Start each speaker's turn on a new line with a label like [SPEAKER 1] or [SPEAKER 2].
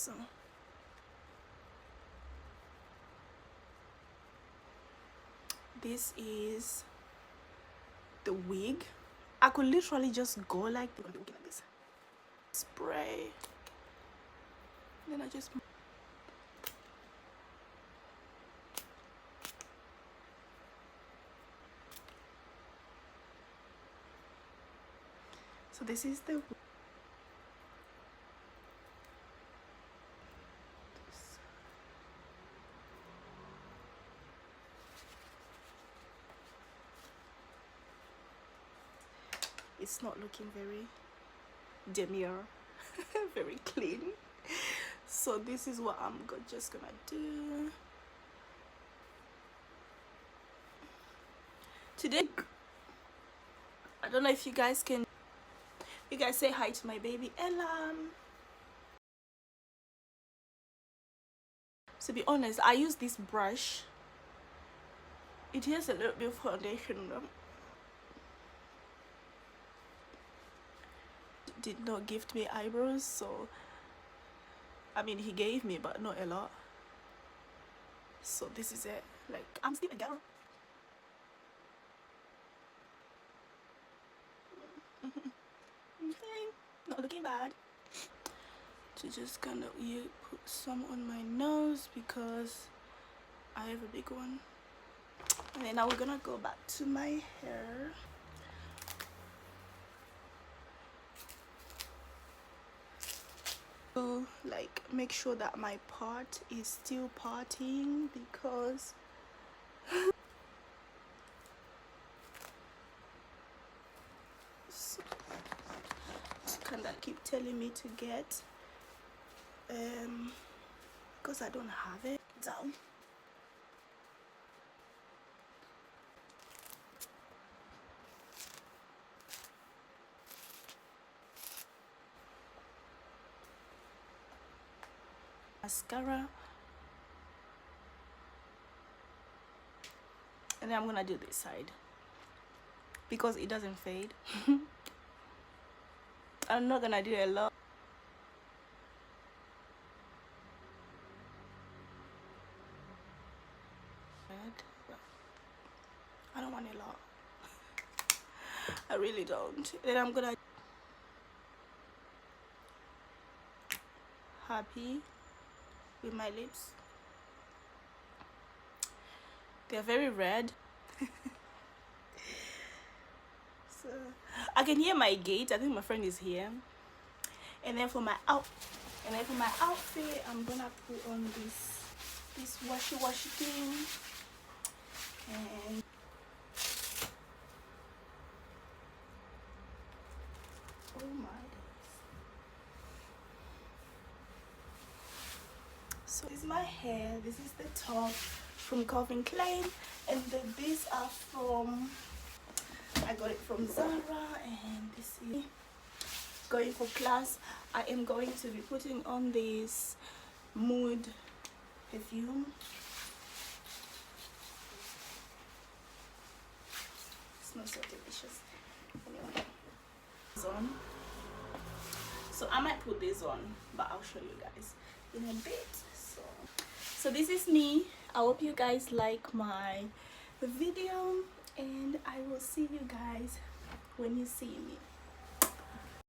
[SPEAKER 1] So this is the wig. I could literally just go like this, spray, then I just so this is the it's not looking very demure very clean, so this is what I'm just gonna do today. I don't know if you guys can say hi to my baby Ella. To be honest, I use this brush. It has a little bit of foundation though. Did not gift me eyebrows, so I mean he gave me but not a lot, so this is it. Like, I'm still a girl. Okay, not looking bad. To just kind of put some on my nose because I have a big one, and then now we're gonna go back to my hair. To like make sure that my part is still parting because so, kind of keep telling me to get because I don't have it down. Mascara, and then I'm gonna do this side because it doesn't fade. I'm not gonna do a lot. I don't want a lot. I really don't. Then I'm gonna happy with my lips. They're very red. So I can hear my gate. I think my friend is here. And then for my outfit, I'm gonna put on this washy thing. And oh my days. So this is my hair. This is the top from Calvin Klein, and these are from, I got it from Zara, and this is going for class. I am going to be putting on this Mood perfume. It smells so delicious. Anyway, so I might put this on, but I'll show you guys in a bit. So this is me. I hope you guys like my video, and I will see you guys when you see me.